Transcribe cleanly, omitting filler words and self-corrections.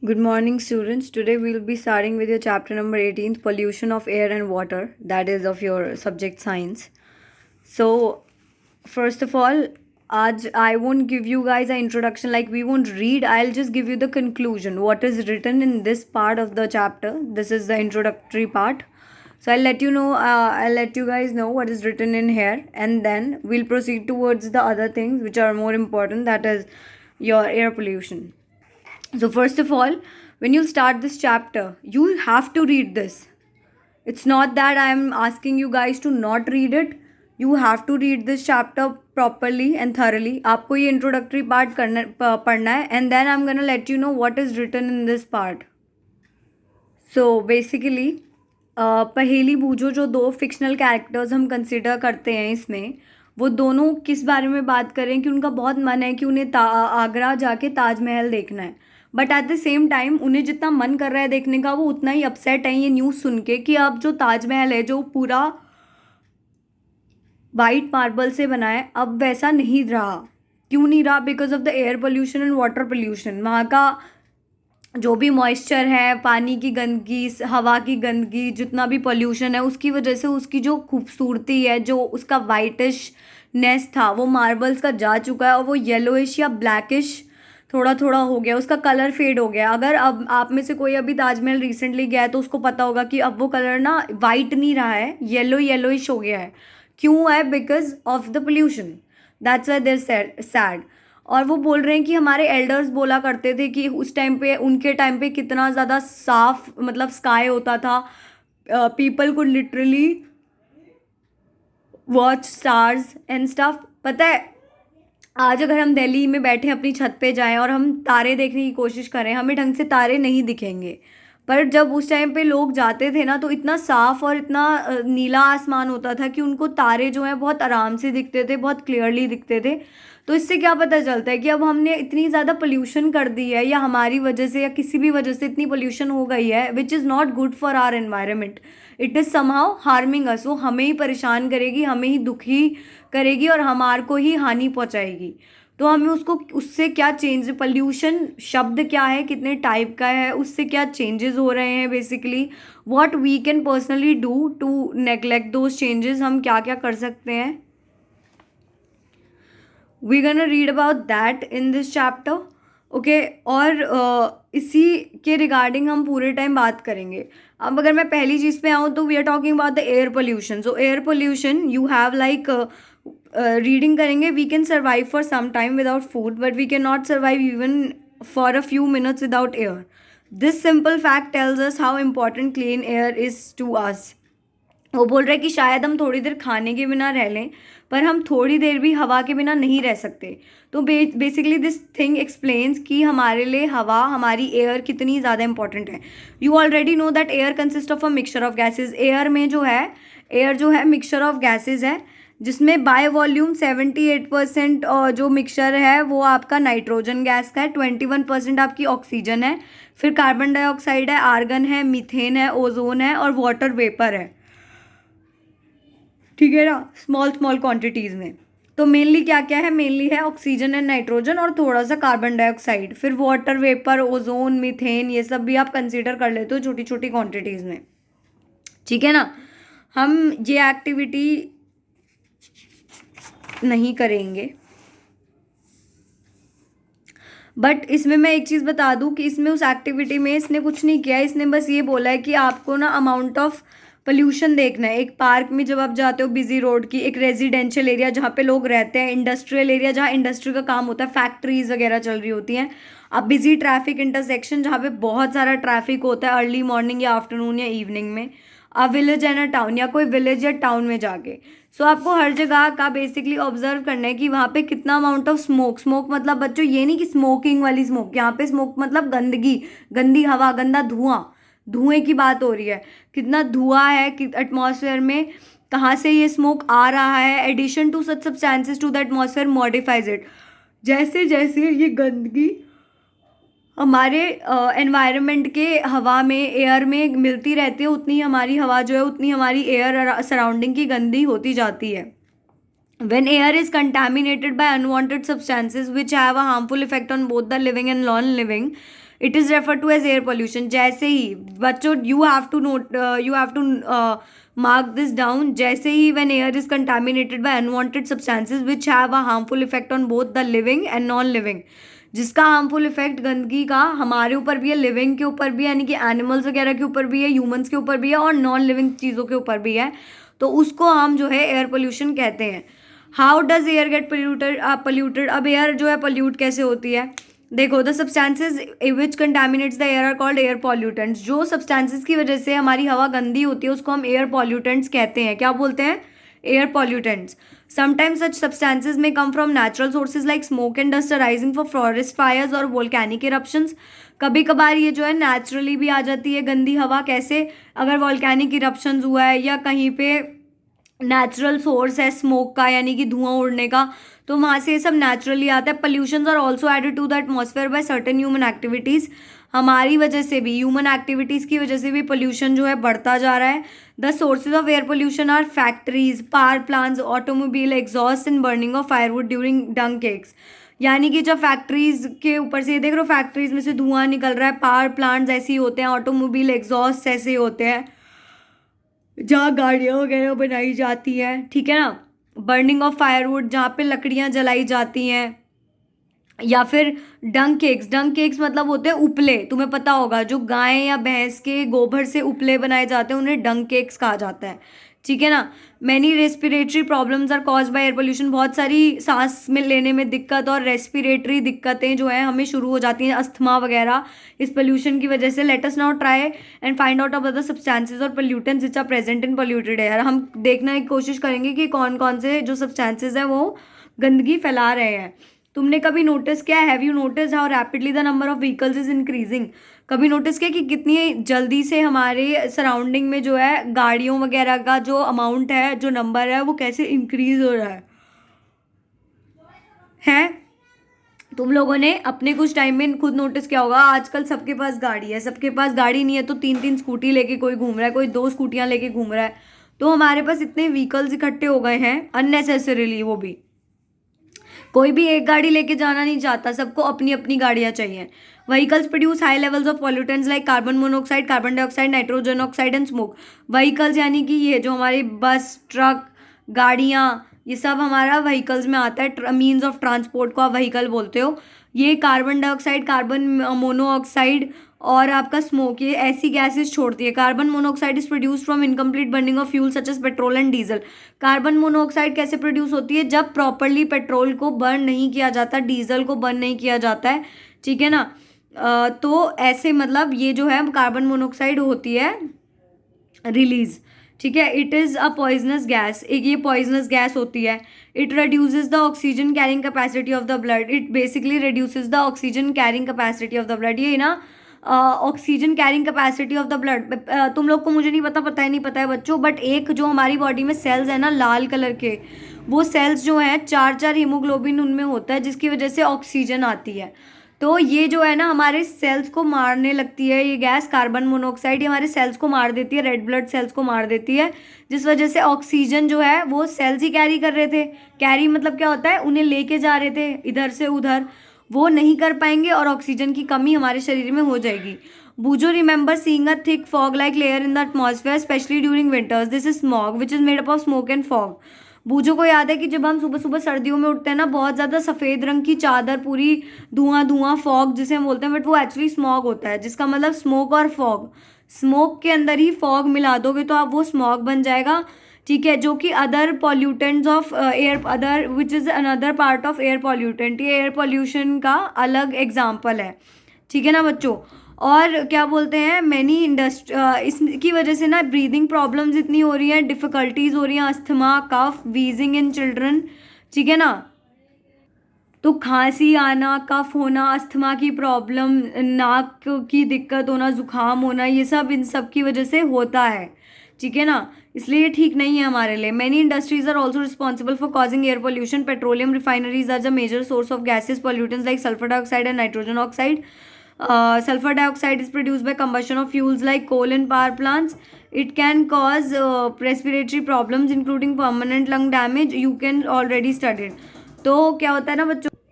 Good morning, students. Today we'll be starting with your chapter number 18th, pollution of air and water, that is of your subject science. So, first of all, I won't give you guys an introduction, like we won't read. I'll just give you the conclusion, what is written in this part of the chapter. This is the introductory part. So I'll let you guys know what is written in here, and then we'll proceed towards the other things which are more important, that is your air pollution. So, first of all, when you start this chapter, you have to read this. It's not that I'm asking you guys to not read it. You have to read this chapter properly and thoroughly. आपको ये introductory part पढ़ना है, and then I'm gonna let you know what is written in this part. So basically, पहेली बूझो जो दो fictional characters हम consider करते हैं इसमें, वो दोनों किस बारे में बात करें कि उनका बहुत मन है कि उन्हें आगरा जाके ताजमहल देखना है, but at the same time उन्हें जितना मन कर रहा है देखने का वो उतना ही अपसेट है ये न्यूज़ सुन के कि अब जो ताजमहल है जो पूरा वाइट मार्बल से बना है अब वैसा नहीं रहा. क्यों नहीं रहा? Because of the air pollution and water pollution. वहाँ का जो भी मॉइस्चर है, पानी की गंदगी, हवा की गंदगी, जितना भी पोल्यूशन है उसकी वजह से उसकी जो खूबसूरती है, जो उसका वाइटिश नेस था वो मार्बल्स का जा चुका है और वो येलोइश या ब्लैकिश थोड़ा थोड़ा हो गया, उसका कलर फेड हो गया. अगर अब आप में से कोई अभी ताजमहल रिसेंटली गया है तो उसको पता होगा कि अब वो कलर ना वाइट नहीं रहा है, येलोइश हो गया है. क्यों है? Because of the pollution. That's why there sad. और वो बोल रहे हैं कि हमारे एल्डर्स बोला करते थे कि उस टाइम पे, उनके टाइम पे कितना ज़्यादा साफ मतलब स्काई होता था. People could literally watch stars and stuff. पता है, आज अगर हम दिल्ली में बैठे अपनी छत पे जाएं और हम तारे देखने की कोशिश करें, हमें ढंग से तारे नहीं दिखेंगे. पर जब उस टाइम पे लोग जाते थे ना तो इतना साफ और इतना नीला आसमान होता था कि उनको तारे जो हैं बहुत आराम से दिखते थे, बहुत क्लियरली दिखते थे. तो इससे क्या पता चलता है कि अब हमने इतनी ज़्यादा पोल्यूशन कर दी है, या हमारी वजह से या किसी भी वजह से इतनी पोल्यूशन हो गई है which is not good for our environment. It is somehow harming us. वो हमें ही परेशान करेगी, हमें ही दुखी करेगी और हमारे को ही हानि पहुंचाएगी. तो हमें उसको, उससे क्या चेंज, पोल्यूशन शब्द क्या है, कितने टाइप का है, उससे क्या चेंजेस हो रहे हैं, basically what we can personally do to neglect those changes. हम क्या क्या कर सकते हैं, we gonna read about that in this chapter. Okay. और इसी के रिगार्डिंग हम पूरे टाइम बात करेंगे. अब अगर मैं पहली चीज़ पे आऊँ तो we are talking about the air pollution. So air pollution you have like, reading करेंगे, we can survive for some time without food but we can not survive even for a few minutes without air. This simple fact tells us how important clean air is to us. वो बोल रहे हैं कि शायद हम थोड़ी देर खाने के बिना रह लें पर हम थोड़ी देर भी हवा के बिना नहीं रह सकते. तो बेसिकली दिस थिंग एक्सप्लेन्स कि हमारे लिए हवा, हमारी एयर कितनी ज़्यादा इंपॉर्टेंट है. You already know that air consist of a mixture of gases. Air में जो है, एयर जो है मिक्सचर ऑफ गैसेज है, जिसमें बाय वॉल्यूम 78% जो मिक्सचर है वो आपका नाइट्रोजन गैस का है, 21% आपकी ऑक्सीजन है, फिर कार्बन डाइऑक्साइड है, आर्गन है, मीथेन है, ओजोन है और वाटर वेपर है. ठीक है ना, स्मॉल स्मॉल क्वांटिटीज़ में. तो मेनली क्या क्या है? मेनली है ऑक्सीजन एंड नाइट्रोजन और थोड़ा सा कार्बन डाइऑक्साइड, फिर वाटर वेपर, ओजोन, मीथेन, ये सब भी आप कंसीडर कर लेते हो छोटी छोटी क्वांटिटीज़ में. ठीक है ना. हम ये एक्टिविटी नहीं करेंगे, बट इसमें मैं एक चीज़ बता दूं कि इसमें, उस एक्टिविटी में इसने कुछ नहीं किया है. इसने बस ये बोला है कि आपको ना अमाउंट ऑफ पोल्यूशन देखना है. एक पार्क में जब आप जाते हो, बिजी रोड की, एक रेजिडेंशियल एरिया जहाँ पे लोग रहते हैं, इंडस्ट्रियल एरिया जहाँ इंडस्ट्री का काम होता है, फैक्ट्रीज वगैरह चल रही होती हैं, अब बिजी ट्रैफिक इंटरसेक्शन जहाँ पे बहुत सारा ट्रैफिक होता है अर्ली मॉर्निंग या आफ्टरनून या इवनिंग में, a village and a town, या कोई विलेज या टाउन में जाके. सो आपको हर जगह का बेसिकली ऑब्जर्व करना है कि वहाँ पे कितना अमाउंट ऑफ स्मोक. स्मोक मतलब बच्चों ये नहीं कि स्मोकिंग वाली स्मोक, यहाँ पे स्मोक मतलब गंदगी, गंदी हवा, गंदा धुआं, धुएं की बात हो रही है. कितना धुआं है कि एटमॉस्फेयर में, कहाँ से ये स्मोक आ रहा है. Addition to such substances to the atmosphere modifies it. जैसे जैसे ये गंदगी हमारे एनवायरनमेंट के हवा में, एयर में मिलती रहती है, उतनी हमारी हवा जो है, उतनी हमारी एयर सराउंडिंग की गंदी होती जाती है. When air is contaminated by unwanted substances which have a harmful effect on both the living and non-living, it is refer to as air pollution. जैसे ही बच्चों, you have to mark this down, जैसे ही when air is contaminated by unwanted substances which have a harmful effect on both the living and non living, जिसका harmful effect गंदगी का हमारे ऊपर भी है, लिविंग के ऊपर भी है, यानी कि एनिमल्स वगैरह के ऊपर भी है, ह्यूमंस के ऊपर भी है, और नॉन लिविंग चीज़ों के ऊपर भी है, तो उसको हम जो है एयर पोल्यूशन कहते हैं। How does air get polluted? अब एयर जो है पोल्यूट कैसे होती है? देखो, the substances which contaminates the air are called air pollutants. जो सब्सटेंसेज की वजह से हमारी हवा गंदी होती है उसको हम एयर पॉल्यूटेंट्स कहते हैं। क्या बोलते हैं? Air pollutants. Sometimes such substances में come from natural sources like smoke and dust arising for forest fires और वोल्केनिक इरप्शंस। कभी कभार ये जो है नेचुरली भी आ जाती है गंदी हवा। कैसे? अगर वोल्केनिक इरप्शंस हुआ है या कहीं पे नेचुरल सोर्स है स्मोक का, यानी कि धुआं उड़ने का, तो वहाँ से ये सब नेचुरली आता है। Pollutions are also added to the atmosphere by certain human activities. हमारी वजह से भी, ह्यूमन एक्टिविटीज़ की वजह से भी पोल्यूशन जो है बढ़ता जा रहा है। The sources of air pollution are factories, power plants, automobile exhaust and burning of firewood during dung cakes. यानी कि जब फैक्ट्रीज के ऊपर से, देख रहे हो, फैक्ट्रीज में से धुआं निकल रहा है, पावर प्लांट्स ऐसे ही होते हैं, ऑटोमोबाइल एग्जॉस्ट ऐसे ही होते हैं जहाँ गाड़ियाँ वगैरह बनाई जाती हैं, ठीक है ना। बर्निंग ऑफ फायरवुड, जहाँ पे लकड़ियाँ जलाई जाती हैं, या फिर डंग केक्स। डंग केक्स मतलब होते हैं उपले, तुम्हें पता होगा, जो गाय या भैंस के गोबर से उपले बनाए जाते हैं उन्हें डंग केक्स कहा जाता है, ठीक है ना। Many respiratory problems are cause by air pollution. बहुत सारी सांस में लेने में दिक्कत और रेस्पिरेटरी दिक्कतें जो है हमें शुरू हो जाती हैं, अस्थमा वगैरह, इस पोल्यूशन की वजह से। Let us now try and find out of the substances और pollutants which are present in polluted air. हम देखने की कोशिश करेंगे कि कौन कौन से जो सब्सटेंसेज हैं वो गंदगी फैला रहे हैं। तुमने कभी नोटिस किया, have you notice how rapidly the number of vehicles is increasing? कभी नोटिस किया कि कितनी जल्दी से हमारे सराउंडिंग में जो है गाड़ियों वगैरह का जो अमाउंट है, जो नंबर है, वो कैसे इंक्रीज हो रहा है? तुम लोगों ने अपने कुछ टाइम में खुद नोटिस किया होगा, आजकल सबके पास गाड़ी है, सबके पास गाड़ी नहीं है तो 3-3 स्कूटी लेके कोई घूम रहा है, कोई 2 स्कूटियाँ लेके घूम रहा है। तो हमारे पास इतने व्हीकल्स इकट्ठे हो गए हैं अननेसेसरीली। वो भी कोई भी एक गाड़ी लेके जाना नहीं चाहता, सबको अपनी अपनी गाड़ियाँ चाहिए। Vehicles produce high levels of pollutants like carbon monoxide, carbon dioxide, nitrogen oxide and smoke. Vehicles यानी कि ये जो हमारी बस, ट्रक, गाड़ियाँ, ये सब हमारा व्हीकल्स में आता है। मीन्स ऑफ ट्रांसपोर्ट को आप व्हीकल बोलते हो। ये कार्बन डाइऑक्साइड, कार्बन मोनोऑक्साइड और आपका स्मोक, ये ऐसी गैसेस छोड़ती है। Carbon monoxide is produce from incomplete burning of fuel such as petrol and diesel. Carbon monoxide कैसे प्रोड्यूस होती है? जब प्रॉपरली पेट्रोल को बर्न नहीं किया जाता, डीजल को बर्न नहीं किया जाता है, ठीक है ना। तो ऐसे मतलब ये जो है कार्बन मोनोऑक्साइड होती है रिलीज, ठीक है। It is a poisonous gas, एक ये पॉइजनस गैस होती है। It reduces the oxygen carrying capacity of the blood. It basically reduces the oxygen carrying capacity of the blood. ये ना oxygen carrying capacity of the blood, तुम लोग को मुझे नहीं पता, पता है नहीं पता है बच्चों, बट एक जो हमारी बॉडी में सेल्स है ना लाल कलर के, वो सेल्स जो हैं 4-4 हीमोग्लोबिन उनमें होता है, जिसकी वजह से ऑक्सीजन आती है। तो ये जो है ना हमारे सेल्स को मारने लगती है, ये गैस कार्बन मोनोऑक्साइड, ये हमारे सेल्स को मार देती है, रेड ब्लड सेल्स को मार देती है, जिस वजह से ऑक्सीजन जो है वो सेल्स ही कैरी कर रहे थे। कैरी मतलब क्या होता है? उन्हें लेके जा रहे थे इधर से उधर, वो नहीं कर पाएंगे और ऑक्सीजन की कमी हमारे शरीर में हो जाएगी। बूजो remember seeing a thick fog like layer in the atmosphere specially during winters. This is smog which is made up of smoke and fog. बूजो को याद है कि जब हम सुबह सुबह सर्दियों में उठते हैं ना, बहुत ज़्यादा सफ़ेद रंग की चादर, पूरी धुआं धुआं, फॉग जिसे हम बोलते हैं, बट वो एक्चुअली स्मॉग होता है, जिसका मतलब स्मोक और फॉग। स्मोक के अंदर ही फॉग मिला दोगे तो आप वो स्मॉग बन जाएगा, ठीक है, जो कि other pollutants of air, other which is another part of air pollutant. ये एयर पॉल्यूशन का अलग एग्जाम्पल है, ठीक है ना बच्चों। और क्या बोलते हैं, मैनी इसकी वजह से ना ब्रीदिंग प्रॉब्लम्स इतनी हो रही हैं, डिफ़िकल्टीज हो रही हैं, asthma, cough, wheezing in children, ठीक है ना। तो खांसी आना, कफ होना, अस्थमा की प्रॉब्लम, नाक की दिक्कत होना, जुकाम होना, ये सब इन सब की वजह से होता है, ठीक है ना। इसलिए ये ठीक नहीं है हमारे लिए। Many industries are also responsible for causing air pollution. Petroleum refineries are the major source of gases pollutants like sulphur dioxide and nitrogen oxide. Sulfur dioxide is produced by combustion of fuels like coal and power plants. It can cause respiratory problems including permanent lung damage. You can already study it. तो क्या होता है ना बच्चों,